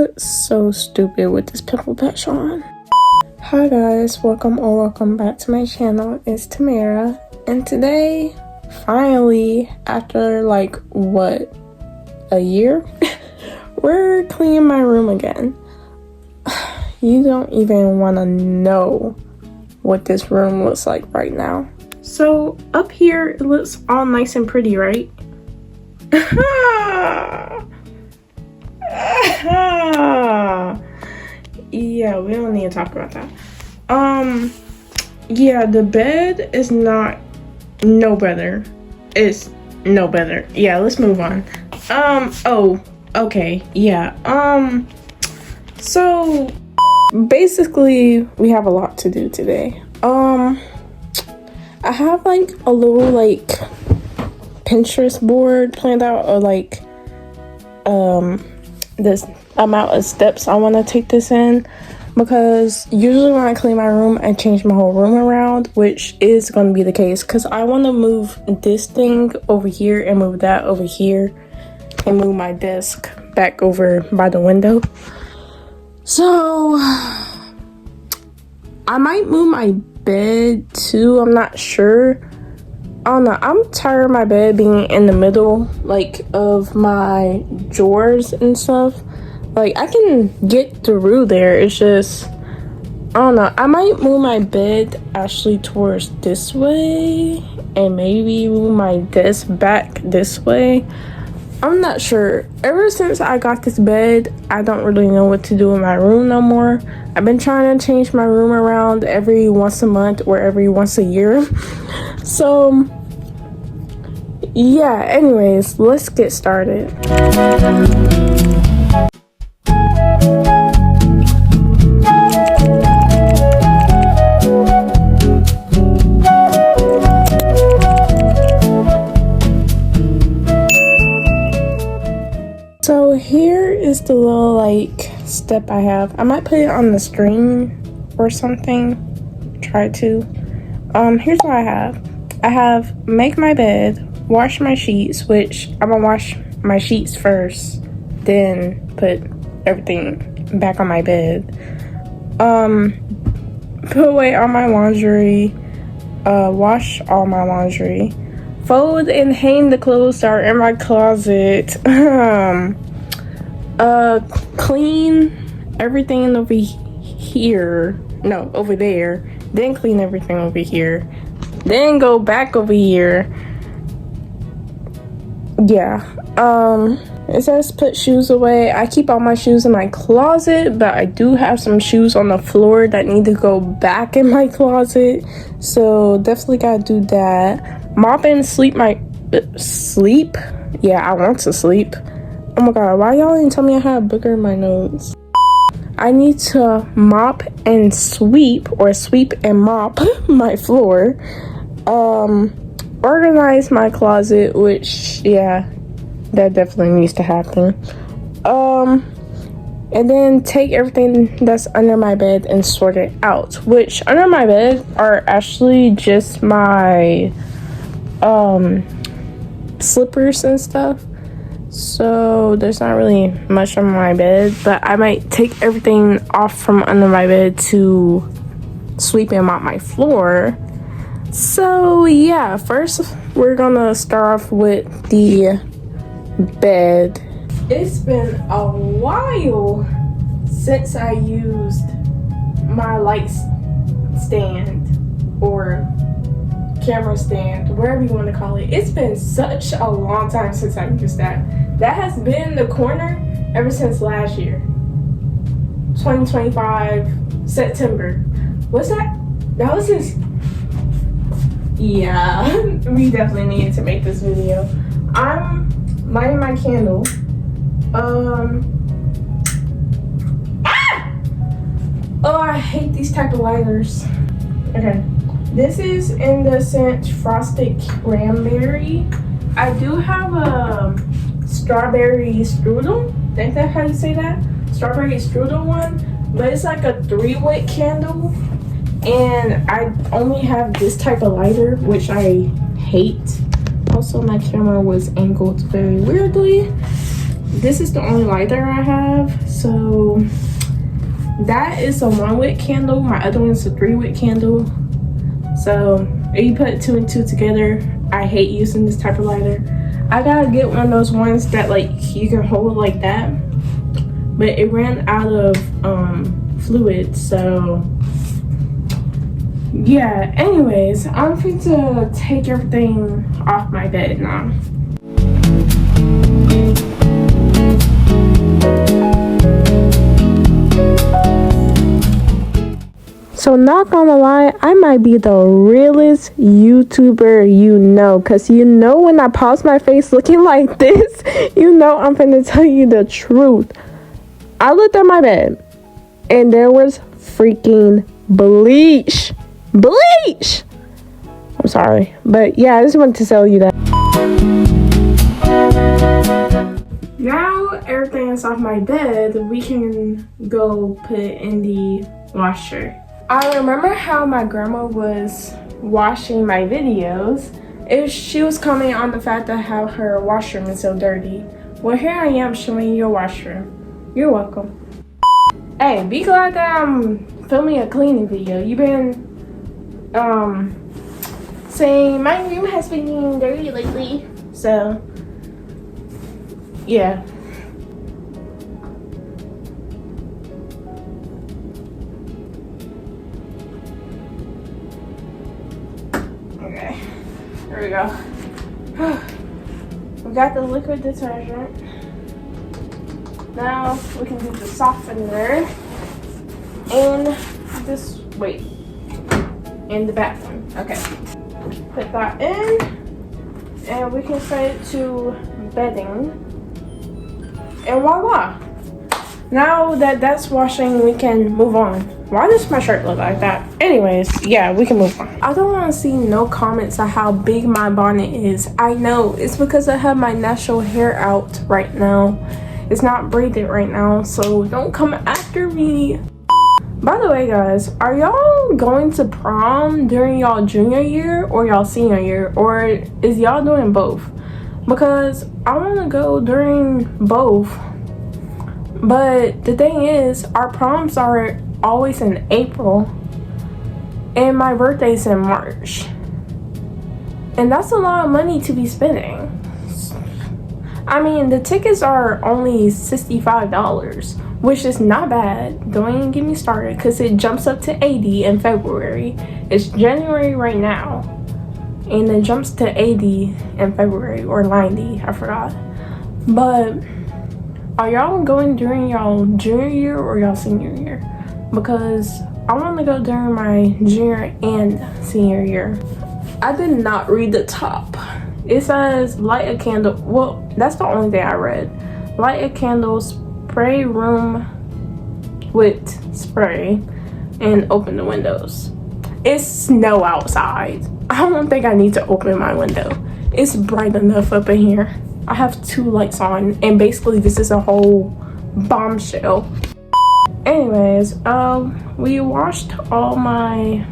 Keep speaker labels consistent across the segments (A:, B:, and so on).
A: look so stupid with this pimple patch on. Hi guys, welcome back to my channel. It's Tamara, and today, finally, after like what, a year, we're cleaning my room again. You don't even want to know what this room looks like right now. So up here it looks all nice and pretty, right? Yeah, we don't need to talk about that. Yeah, the bed is no better. It's no better. Yeah, let's move on. Oh, okay, yeah. So basically we have a lot to do today. I have like a little like Pinterest board planned out, or like this amount of steps I want to take this in, because usually when I clean my room I change my whole room around, which is going to be the case because I want to move this thing over here and move that over here and move my desk back over by the window. So I might move my bed too, I'm not sure. I don't know, I'm tired of my bed being in the middle like of my drawers and stuff. Like I can get through there, it's just I don't know. I might move my bed actually towards this way and maybe move my desk back this way. I'm not sure. Ever since I got this bed, I don't really know what to do in my room no more. I've been trying to change my room around every once a month or every once a year. So yeah, anyways, let's get started. So here is the little like step I have. I might put it on the screen or something. Try to. Here's what I have. I have make my bed, wash my sheets, which I'm gonna wash my sheets first, then put everything back on my bed. Put away all my laundry, wash all my laundry, fold and hang the clothes that are in my closet, clean everything over here, no, over there, then clean everything over here, then go back over here. Yeah, it says put shoes away. I keep all my shoes in my closet, but I do have some shoes on the floor that need to go back in my closet, so definitely gotta do that. Mop and sleep my sleep. Yeah, I want to sleep. Oh my god, why y'all didn't tell me I had a booger in my nose? I need to mop and sweep, or sweep and mop my floor. Organize my closet, which yeah, that definitely needs to happen. And then take everything that's under my bed and sort it out, which under my bed are actually just my slippers and stuff, so there's not really much on my bed, but I might take everything off from under my bed to sweep and mop my floor. So yeah, first we're gonna start off with the bed. It's been a while since I used my light stand or camera stand, whatever you want to call it. It's been such a long time since I used that. That has been in the corner ever since last year, 2025 September. What's that? That was his. Yeah, we definitely needed to make this video. I'm lighting my candle. Oh, I hate these type of lighters. Okay, this is in the scent Frosted Cranberry. I do have a strawberry strudel. I think that's how you say that? Strawberry strudel one, but it's like a 3-wick candle. And I only have this type of lighter, which I hate. Also, my camera was angled very weirdly. This is the only lighter I have, so So that is a 1-wick candle. My other one's a 3-wick candle. So if you put 2 and 2 together, I hate using this type of lighter. I gotta get one of those ones that like you can hold like that, but it ran out of fluid. So yeah, anyways, I'm going to take everything off my bed now. So not gonna lie, I might be the realest YouTuber you know, cause you know when I pause my face looking like this, you know I'm finna tell you the truth. I looked at my bed and there was freaking bleach. I'm sorry, but yeah, I just wanted to tell you that. Now everything is off my bed, we can go put it in the washer. I remember how my grandma was washing my videos. She was commenting on the fact that how her washroom is so dirty. Well, here I am showing you your washroom. You're welcome. Hey, be glad that I'm filming a cleaning video. You've been saying my room has been getting dirty lately, so yeah. Okay, there we go. We got the liquid detergent. Now we can do the softener and this, wait, in the bathroom. Okay, put that in and we can set it to bedding, and voila. Now that that's washing, we can move on. Why does my shirt look like that? Anyways, yeah, we can move on. I don't want to see no comments on how big my bonnet is. I know it's because I have my natural hair out right now. It's not braided right now, so don't come after me. By the way, guys, are y'all going to prom during y'all junior year or y'all senior year, or is y'all doing both? Because I want to go during both, but the thing is, our proms are always in April and my birthday's in March, and that's a lot of money to be spending. I mean, the tickets are only $65, which is not bad. Don't even get me started, because it jumps up to 80 in February. It's January right now, and it jumps to 80 in February, or 90, I forgot. But are y'all going during y'all junior year or y'all senior year? Because I want to go during my junior and senior year. I did not read the top. It says light a candle. Well, that's the only thing I read. Light a candle, spray room with spray, and open the windows. It's snow outside. I don't think I need to open my window. It's bright enough up in here. I have 2 lights on, and basically this is a whole bombshell. Anyways, we washed all my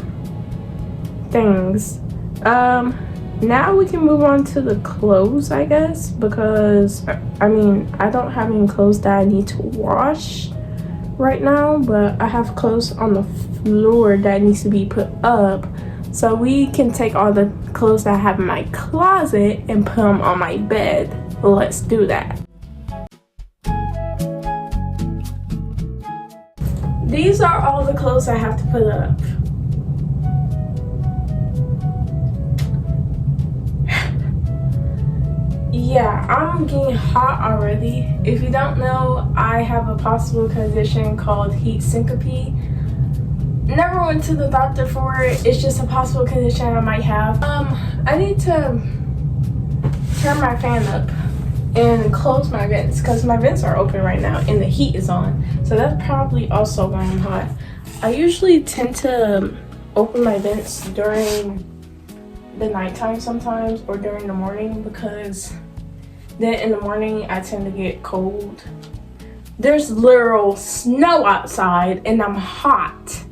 A: things. Now we can move on to the clothes, I guess, because I mean, I don't have any clothes that I need to wash right now, but I have clothes on the floor that needs to be put up. So we can take all the clothes that I have in my closet and put them on my bed. Let's do that. These are all the clothes I have to put up. Yeah, I'm getting hot already. If you don't know, I have a possible condition called heat syncope. Never went to the doctor for it. It's just a possible condition I might have. I need to turn my fan up and close my vents, because my vents are open right now and the heat is on. So that's probably also why I'm hot. I usually tend to open my vents during the nighttime sometimes, or during the morning, because then in the morning I tend to get cold. There's literal snow outside and I'm hot.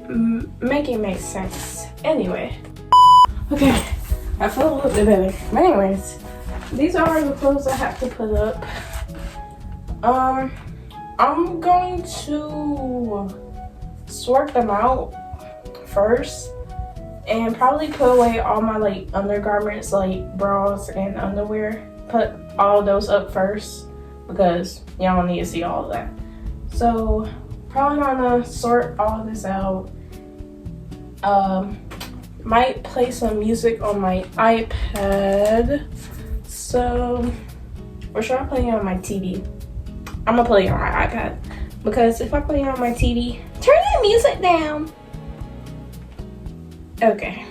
A: Make it make sense. Anyway, okay, I feel a little bit better. But anyways, these are the clothes I have to put up. I'm going to sort them out first and probably put away all my like undergarments, like bras and underwear. Put all those up first because y'all don't need to see all of that. So probably gonna sort all this out. Might play some music on my iPad. So, or should I play it on my TV? I'm gonna play it on my iPad because if I play it on my TV, turn the music down. Okay.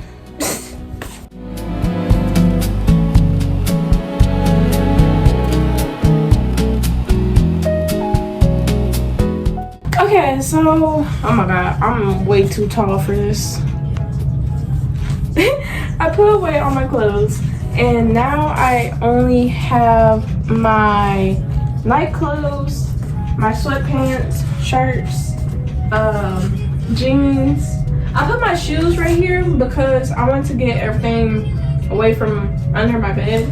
A: Okay, so, oh my god, I'm way too tall for this. I put away all my clothes and now I only have my night clothes, my sweatpants, shirts, jeans. I put my shoes right here because I want to get everything away from under my bed.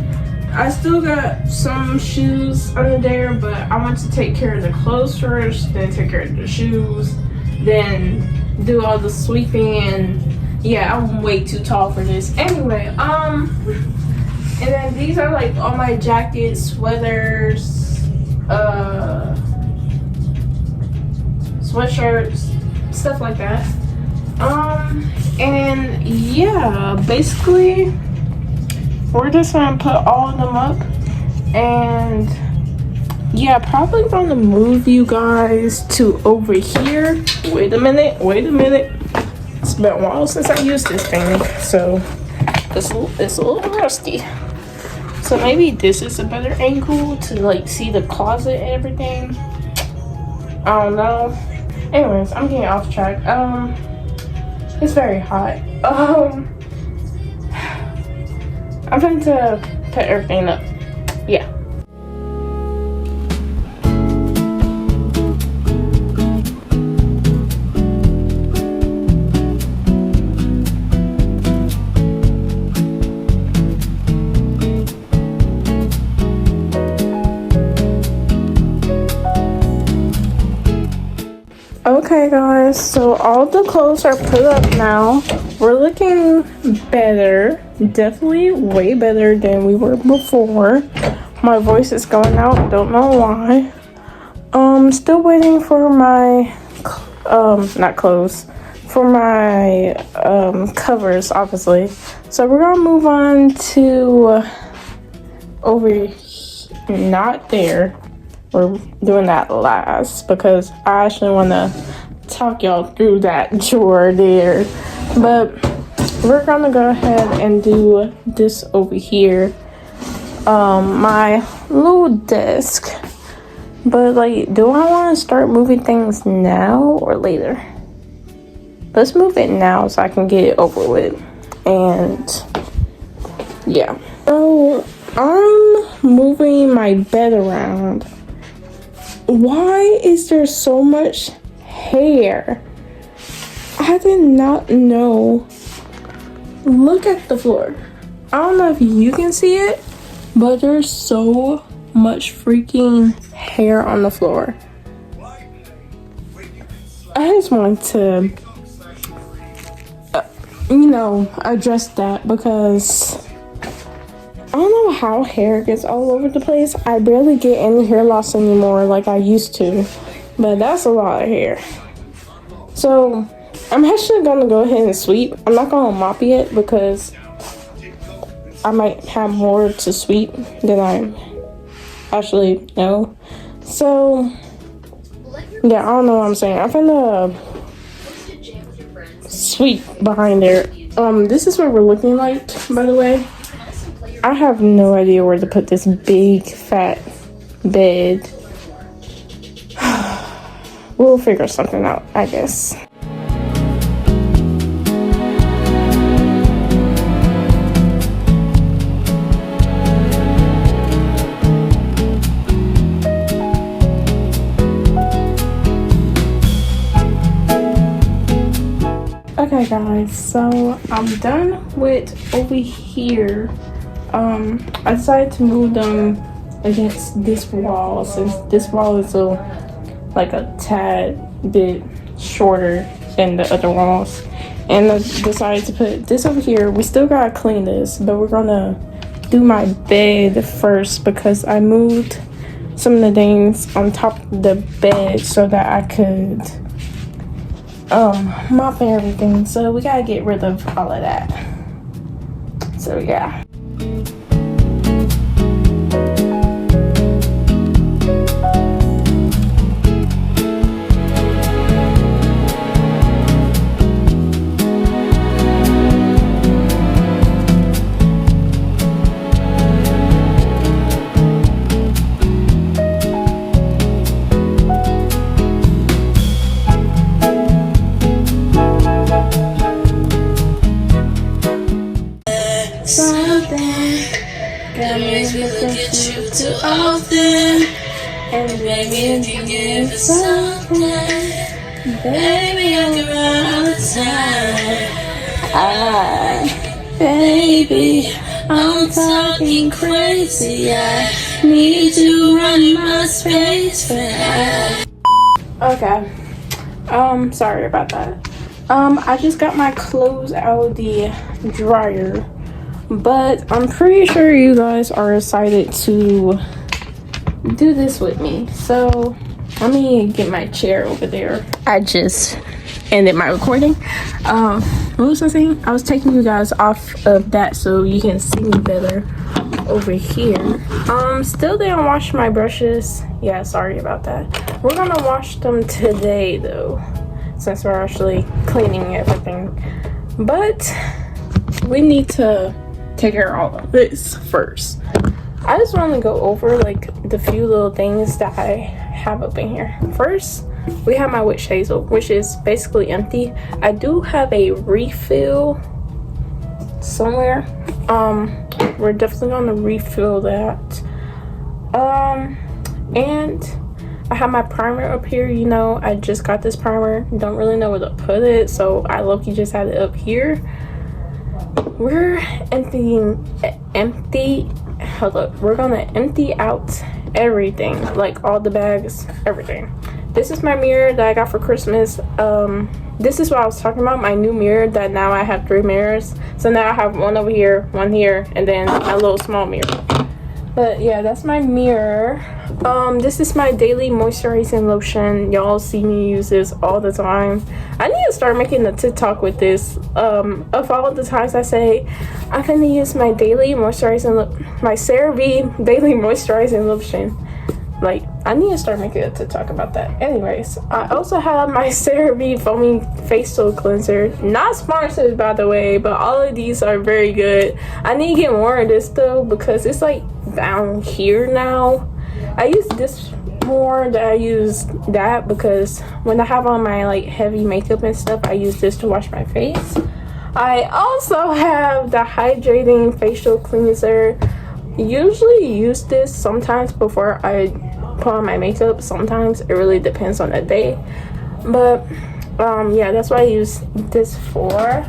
A: I still got some shoes under there, but I want to take care of the clothes first, then take care of the shoes, then do all the sweeping. And yeah, I'm way too tall for this. Anyway, and then these are like all my jackets, sweaters, sweatshirts, stuff like that. And yeah, basically we're just gonna put all of them up, and yeah, probably gonna move you guys to over here. Wait a minute. It's been a while since I used this thing, so it's a little rusty. So maybe this is a better angle to like see the closet and everything. I don't know. Anyways, I'm getting off track. It's very hot. I'm going to put everything up. Yeah. Okay guys, so all the clothes are put up now. We're looking better, definitely way better than we were before. My voice is going out, don't know why. Still waiting for my not clothes, for my covers, obviously. So we're gonna move on to over not there. We're doing that last because I actually want to talk y'all through that drawer there. But we're gonna go ahead and do this over here, my little desk. But like, do I want to start moving things now or later? Let's move it now so I can get it over with. And yeah, so I'm moving my bed around. Why is there so much hair? I did not know. Look at the floor. I don't know if you can see it, but there's so much freaking hair on the floor. I just wanted to, address that because I don't know how hair gets all over the place. I barely get any hair loss anymore like I used to, but that's a lot of hair. So I'm actually gonna go ahead and sweep. I'm not gonna mop yet because I might have more to sweep than I actually know. So yeah, I don't know what I'm saying. I'm gonna sweep behind there. This is what we're looking like, by the way. I have no idea where to put this big fat bed. We'll figure something out, I guess. Okay guys, so I'm done with over here. I decided to move them against this wall since this wall is a like a tad bit shorter than the other walls. And I decided to put this over here. We still gotta clean this, but we're gonna do my bed first because I moved some of the things on top of the bed so that I could mop and everything. So we gotta get rid of all of that. So yeah. Too often, and baby, if you give it something, baby, I can run all the time. Baby, I'm talking crazy. I need you running my space. Okay. Sorry about that. I just got my clothes out of the dryer. But I'm pretty sure you guys are excited to do this with me. So let me get my chair over there. I just ended my recording. What was I saying? I was taking you guys off of that so you can see me better over here. Still didn't wash my brushes. Yeah, sorry about that. We're gonna wash them today though, since we're actually cleaning everything. But we need to take care of all of this first. I just want to go over like the few little things that I have up in here. First, we have my witch hazel, which is basically empty. I do have a refill somewhere. We're definitely gonna refill that. And I have my primer up here. You know, I just got this primer, don't really know where to put it, so I low-key just had it up here. We're we're gonna empty out everything, like all the bags, everything. This is my mirror that I got for Christmas. This is what I was talking about, my new mirror, that now I have 3 mirrors. So now I have one over here, one here, and then a little small mirror. But yeah, that's my mirror. This is my daily moisturizing lotion. Y'all see me use this all the time. I need to start making a TikTok with this. Of all the times I say I'm gonna use my daily moisturizing, my CeraVe daily moisturizing lotion. Like, I need to start making a TikTok about that. Anyways, I also have my CeraVe foaming facial cleanser. Not sponsored, by the way, but all of these are very good. I need to get more of this though because it's like down here now. I use this more than I use that because when I have on my like heavy makeup and stuff, I use this to wash my face. I also have the hydrating facial cleanser. Usually use this sometimes before I put on my makeup. Sometimes it really depends on the day, but yeah, that's what I use this for.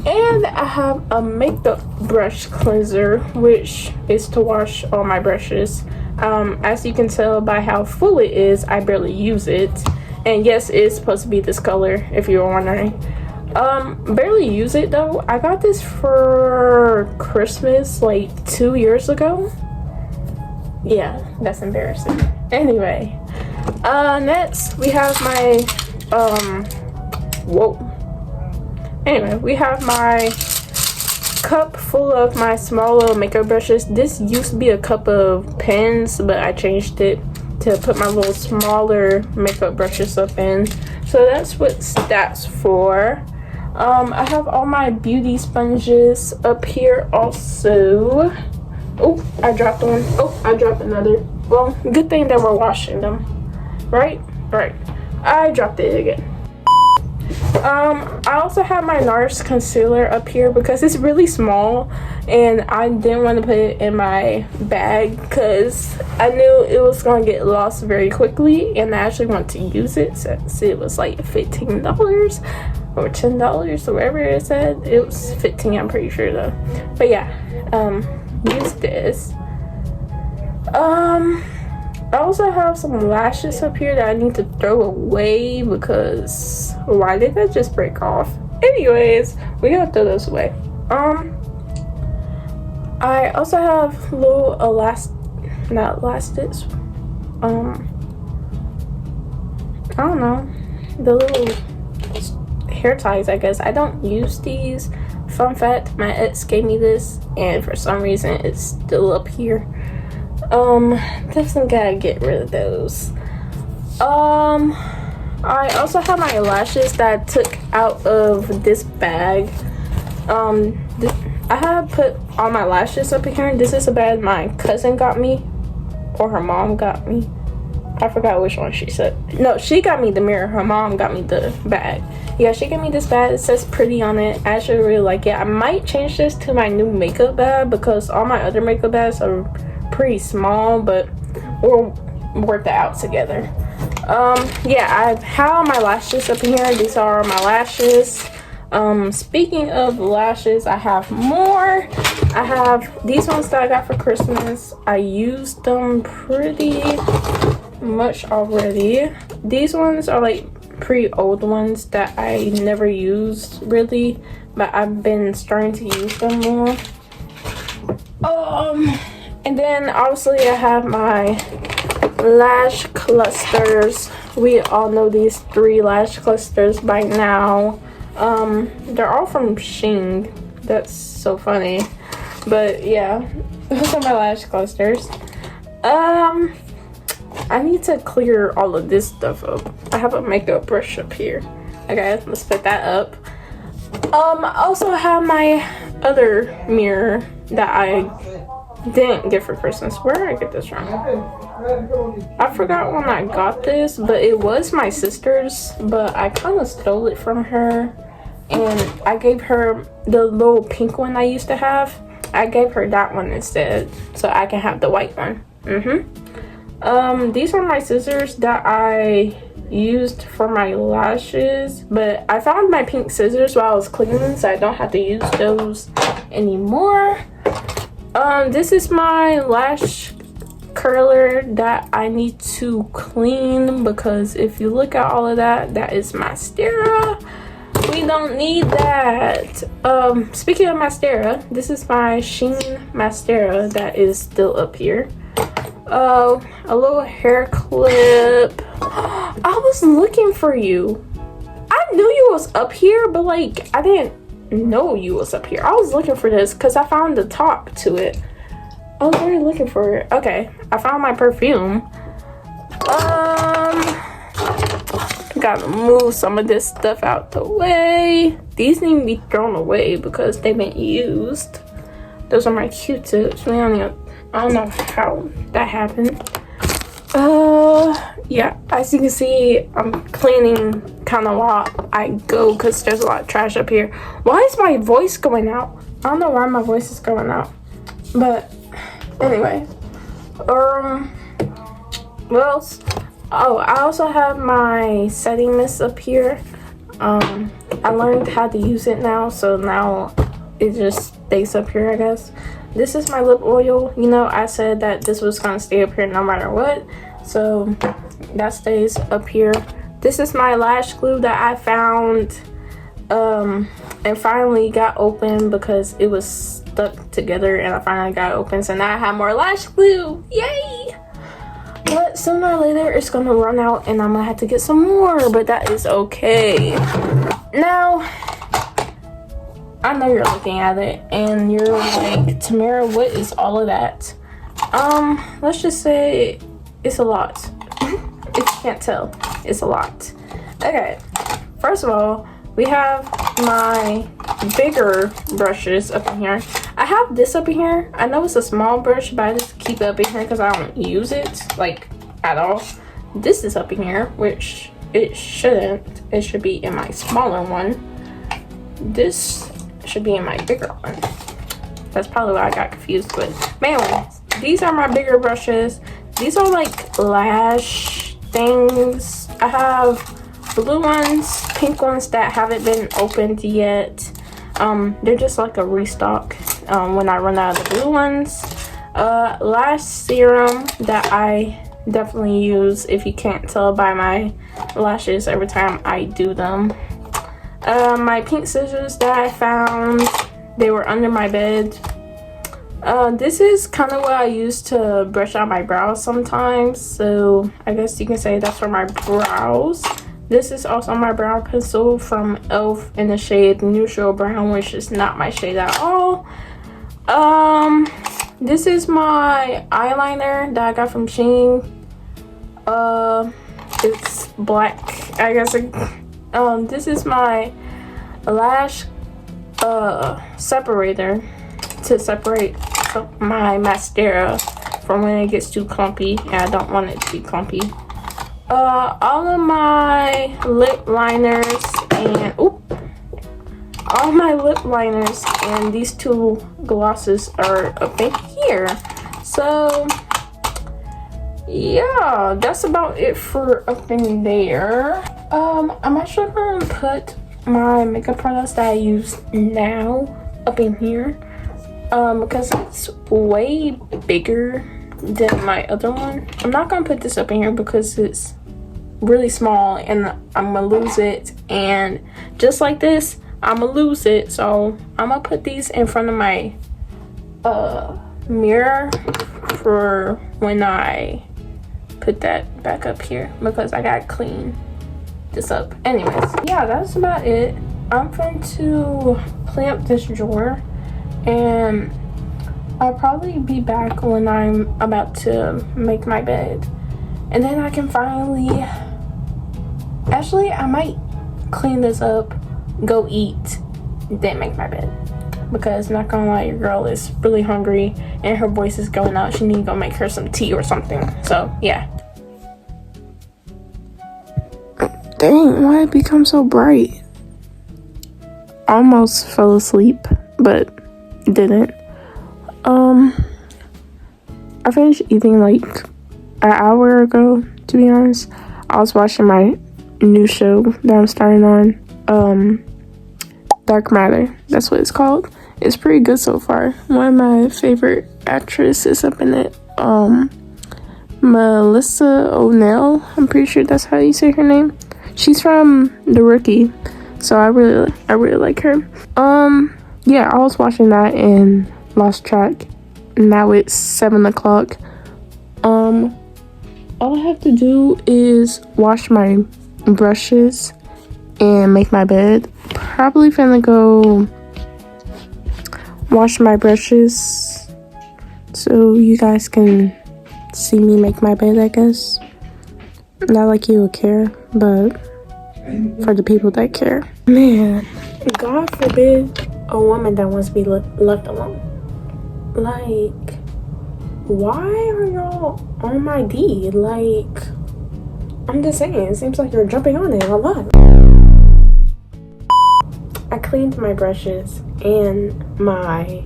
A: And I have a makeup brush cleanser, which is to wash all my brushes. As you can tell by how full it is, I barely use it. And yes, it's supposed to be this color, if you were wondering. Barely use it though. I got this for Christmas like 2 years ago. Yeah, that's embarrassing. Anyway, next we have my anyway, we have my cup full of my small little makeup brushes. This used to be a cup of pens, but I changed it to put my little smaller makeup brushes up in. So that's what that's for. I have all my beauty sponges up here also. Oh, I dropped one. Oh, I dropped another. Well, good thing that we're washing them. Right? Right. I dropped it again. I also have my NARS concealer up here because it's really small and I didn't want to put it in my bag because I knew it was going to get lost very quickly and I actually want to use it since it was like $15 or $10 or whatever it said. It was 15, I'm pretty sure though. But yeah, use this. I also have some lashes up here that I need to throw away because why did that just break off? Anyways, we gotta throw those away. I also have little not elastics. I don't know, the little hair ties, I guess. I don't use these. Fun fact, my ex gave me this, and for some reason it's still up here. Definitely gotta get rid of those. I also have my lashes that I took out of this bag. I have put all my lashes up in here. This is a bag my cousin got me, or her mom got me. I forgot which one she said. No, she got me the mirror. Her mom got me the bag. Yeah, she gave me this bag. It says pretty on it. I actually really like it. I might change this to my new makeup bag because all my other makeup bags are pretty small, but we'll work that out together. Yeah, I have my lashes up in here. These are my lashes. Speaking of lashes, I have more. I have these ones that I got for Christmas. I used them pretty much already. These ones are like pretty old ones that I never used really, but I've been starting to use them more. And then obviously I have my lash clusters. We all know these 3 lash clusters by now. They're all from Shein. That's so funny. But yeah, those are my lash clusters. I need to clear all of this stuff up. I have a makeup brush up here. Okay, let's put that up. I also have my other mirror that I didn't get for Christmas. Where did I get this from? I forgot when I got this, but it was my sister's, but I kind of stole it from her, and I gave her the little pink one I used to have. I gave her that one instead, so I can have the white one. These are my scissors that I used for my lashes, but I found my pink scissors while I was cleaning, so I don't have to use those anymore. This is my lash curler that I need to clean because if you look at all of that, that is mascara. We don't need that. Speaking of mascara, this is my Shein mascara that is still up here. A little hair clip. I was looking for you. I knew you was up here, but like I didn't know you was up here. I was looking for this because I found the top to it. I was already looking for it. Okay, I found my perfume. Gotta move some of this stuff out the way. These need to be thrown away because they've been used. Those are my Q-tips. I don't know how that happened. Yeah, as you can see, I'm cleaning kind of while I go because there's a lot of trash up here. Why is my voice going out? I don't know why my voice is going out. But anyway, what else? Oh, I also have my setting mist up here. I learned how to use it now, so now it just stays up here, I guess. This is my lip oil. You know, I said that this was gonna stay up here no matter what, so that stays up here. This is my lash glue that I found and finally got open because it was stuck together, and I finally got it open, so now I have more lash glue. Yay! But sooner or later it's gonna run out and I'm gonna have to get some more, but that is okay. Now I know you're looking at it and you're like, Tamara, what is all of that? Let's just say it's a lot. If you can't tell, it's a lot. Okay, first of all, we have my bigger brushes up in here. I have this up in here. I know it's a small brush, but I just keep it up in here because I don't use it like at all. This is up in here, which it shouldn't. It should be in my smaller one. This should be in my bigger one. That's probably what I got confused with. But anyway, these are my bigger brushes. These are like lash things. I have blue ones, pink ones that haven't been opened yet. They're just like a restock when I run out of the blue ones. Lash serum that I definitely use if you can't tell by my lashes every time I do them. My pink scissors that I found, they were under my bed. This is kind of what I use to brush out my brows sometimes, so I guess you can say that's for my brows. This is also my brow pencil from e.l.f. in the shade neutral brown, which is not my shade at all. This is my eyeliner that I got from Shein. It's black, I guess. This is my lash separator to separate my mascara from when it gets too clumpy, and I don't want it to be clumpy. All of my lip liners and all my lip liners and these two glosses are up in here. So yeah, that's about it for up in there. I'm actually gonna put my makeup products that I use now up in here, because it's way bigger than my other one. I'm not gonna put this up in here because it's really small and I'm gonna lose it, and just like this I'm gonna lose it, so I'm gonna put these in front of my mirror for when I put that back up here, because I gotta clean this up. Anyways, yeah, that's about it. I'm going to clean up this drawer, and I'll probably be back when I'm about to make my bed, and then I can finally, actually I might clean this up, go eat, then make my bed, because not gonna lie, your girl is really hungry and her voice is going out. She need to go make her some tea or something. So yeah. Dang, why it become so bright? Almost fell asleep, but didn't. I finished eating like an hour ago, to be honest. I was watching my new show that I'm starting on, Dark Matter, that's what it's called. It's pretty good so far. One of my favorite actresses up in it, Melissa O'Neill, I'm pretty sure that's how you say her name. She's from The Rookie, so I really like her. Yeah, I was watching that and lost track. Now it's 7 o'clock. All I have to do is wash my brushes and make my bed. Probably finna go wash my brushes so you guys can see me make my bed, I guess. Not like you would care, but for the people that care. Man, God forbid a woman that wants to be left alone. Like, why are y'all on my D? Like, I'm just saying, it seems like you're jumping on it a lot. I cleaned my brushes and my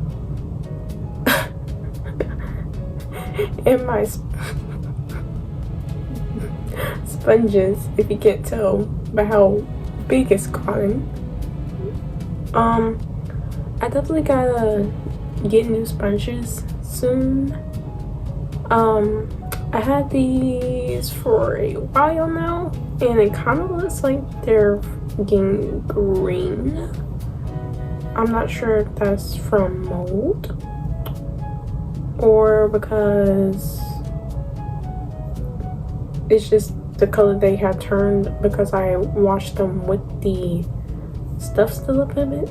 A: and my sponges, if you can't tell by how big it's gotten. I definitely gotta get new sponges soon. I had these for a while now, and it kind of looks like they're getting green. I'm not sure if that's from mold or because it's just the color they have turned because I washed them with the stuff still up in it.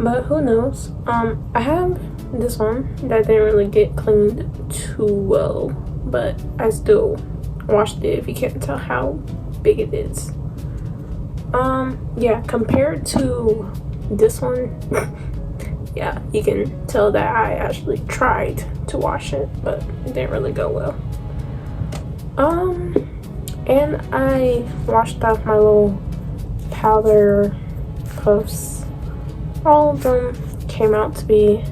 A: But who knows? I have this one that didn't really get cleaned too well, but I still washed it, if you can't tell how big it is. Yeah, compared to this one, yeah, you can tell that I actually tried to wash it, but it didn't really go well. And I washed off my little powder puffs. All of them came out to be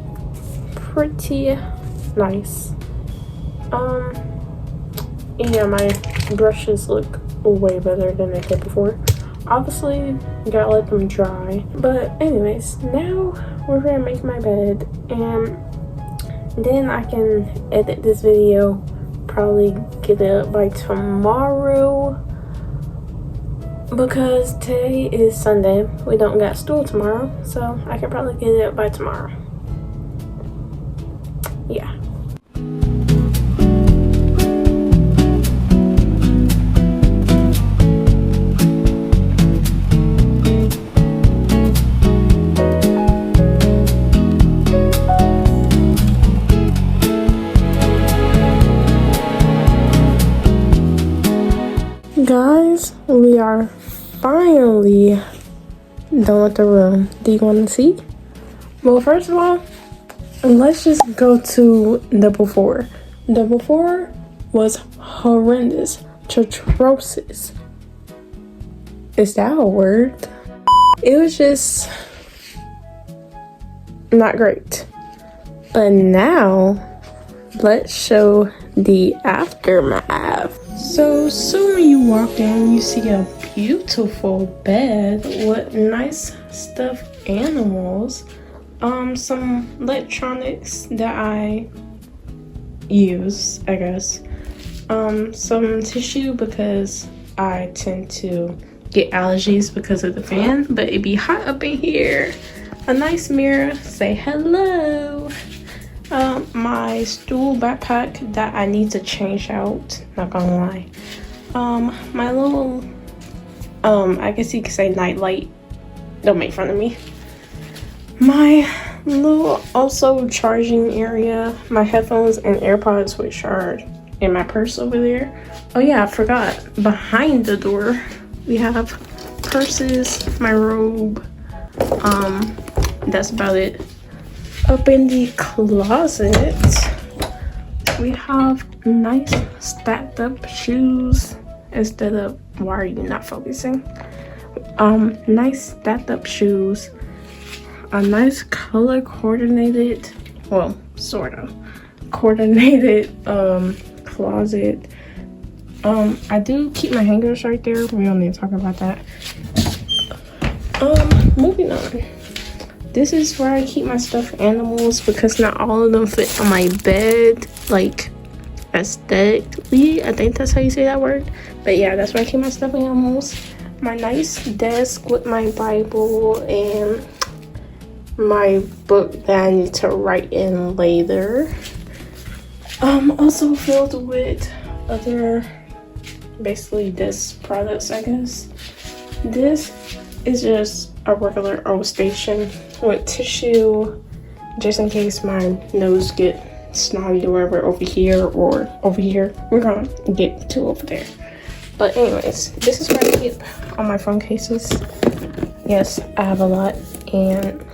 A: pretty nice. Yeah, my brushes look way better than they did before. Obviously, you gotta let them dry. But anyways, now we're gonna make my bed, and then I can edit this video, probably get it up by tomorrow, because today is Sunday. We don't got school tomorrow, so I can probably get it up by tomorrow. Yeah. Guys, we are finally done with the room. Do you want to see? Well, first of all, let's just go to the before. The before was horrendous. Atrocious. Is that a word? It was just not great. But now, let's show the aftermath. So soon when you walk in, you see a beautiful bed with nice stuffed animals, some electronics that I use, I guess, some tissue because I tend to get allergies because of the fan, but it be hot up in here. A nice mirror, say hello. My stool backpack that I need to change out, not gonna lie. My little, I guess you could say nightlight, don't make fun of me. My little also charging area, my headphones and AirPods, which are in my purse over there. Oh yeah, I forgot, behind the door, we have purses, my robe, that's about it. Up in the closet, we have nice stacked up shoes instead of, why are you not focusing? Nice stacked up shoes, a nice color coordinated, well, sort of coordinated closet. I do keep my hangers right there. We don't need to talk about that. Moving on. This is where I keep my stuffed animals because not all of them fit on my bed, like aesthetically. I think that's how you say that word. But yeah, that's where I keep my stuffed animals. My nice desk with my Bible and my book that I need to write in later. Also filled with other, basically this products, I guess. This is just a regular old station with tissue, just in case my nose get snotty or whatever over here or over here. We're gonna get to over there. But anyways, this is where I keep all my phone cases. Yes, I have a lot and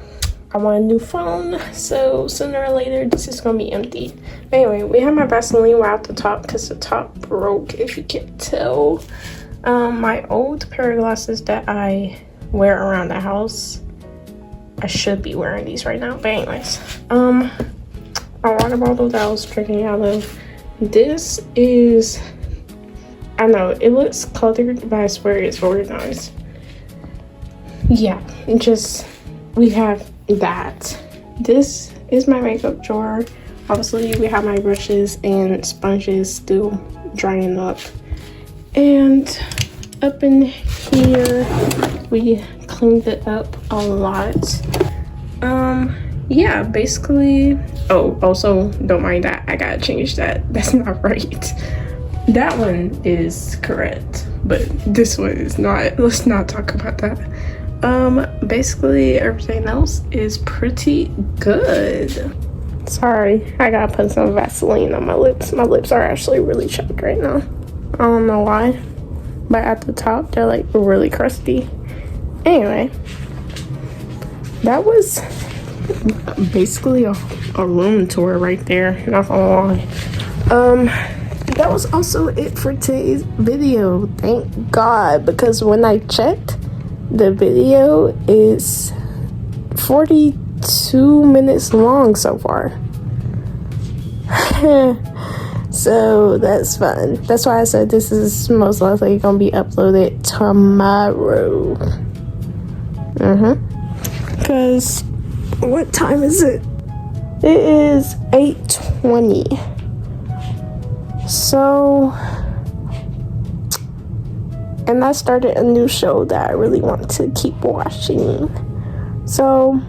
A: I want a new phone, so sooner or later this is gonna be empty. But anyway, we have my Vaseline right at the top because the top broke, if you can tell. My old pair of glasses that I wear around the house, I should be wearing these right now, but anyways, my water bottle that I was drinking out of, this is, I know it looks cluttered, but I swear it's organized. Yeah, just, we have that. This is my makeup drawer. Obviously we have my brushes and sponges still drying up, and up in here we cleaned it up a lot. Yeah, basically, oh, also don't mind that I gotta change that. That's not right. That one is correct, but this one is not. Let's not talk about that. Basically everything else is pretty good. Sorry, I gotta put some Vaseline on my lips. My lips are actually really chapped right now. I don't know why, but at the top they're like really crusty. Anyway, that was basically a room tour right there, not gonna lie. That was also it for today's video, thank God, because when I checked, the video is 42 minutes long so far. So that's fun. That's why I said this is most likely gonna be uploaded tomorrow. Because what time is it? It is 8:20. So, and I started a new show that I really want to keep watching. So,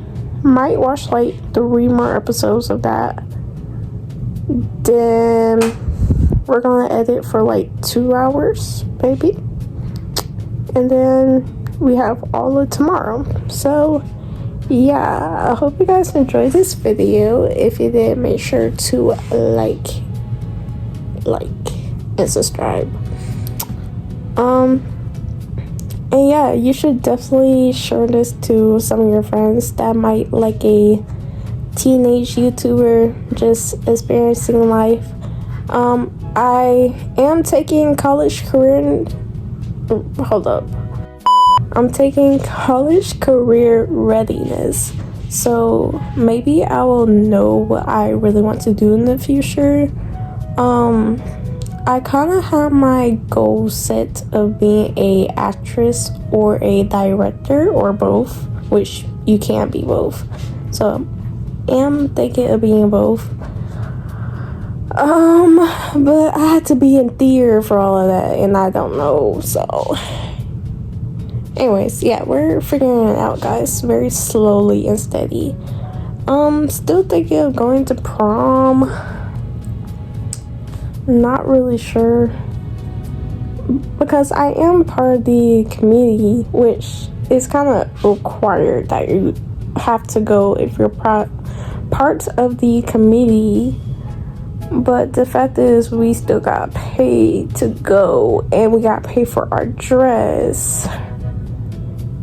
A: might watch like 3 more episodes of that. Then we're gonna edit for like 2 hours, maybe. And then we have all of tomorrow. So, yeah, I hope you guys enjoyed this video. If you did, make sure to like and subscribe. And yeah, you should definitely share this to some of your friends that might like a teenage YouTuber just experiencing life. I am taking I'm taking college career readiness. So maybe I will know what I really want to do in the future. I kind of have my goal set of being a actress or a director or both, which you can't be both. So am thinking of being both. But I had to be in theater for all of that, and I don't know. So anyways, yeah, we're figuring it out, guys, very slowly and steady. Still thinking of going to prom. Not really sure, because I am part of the community, which is kind of required that you have to go if you're part of the community. But the fact is, we still got paid to go, and we got paid for our dress,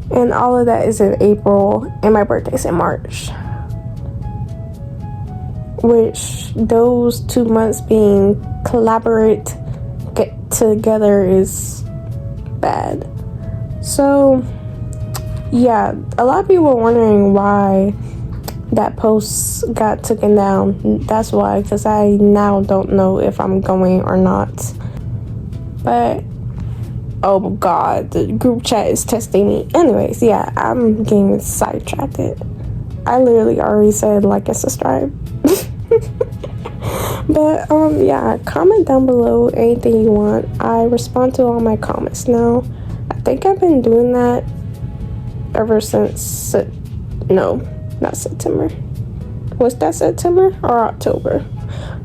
A: and all of that is in April, and my birthday's in March, which those 2 months being get together is bad. So yeah, a lot of people were wondering why that post got taken down. That's why, because I now don't know if I'm going or not. But oh god, the group chat is testing me. Anyways, yeah, I'm getting sidetracked. I literally already said like and subscribe. But yeah, comment down below anything you want. I respond to all my comments now. I think I've been doing that ever since not September. Was that September or October?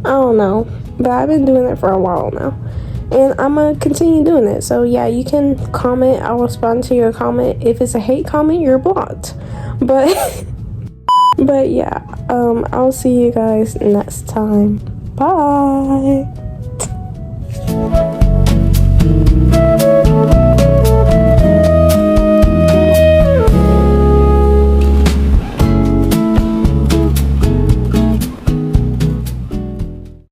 A: I don't know, but I've been doing it for a while now, and I'm gonna continue doing it. So yeah, you can comment. I'll respond to your comment. If it's a hate comment, you're blocked. But but yeah, I'll see you guys next time. Bye.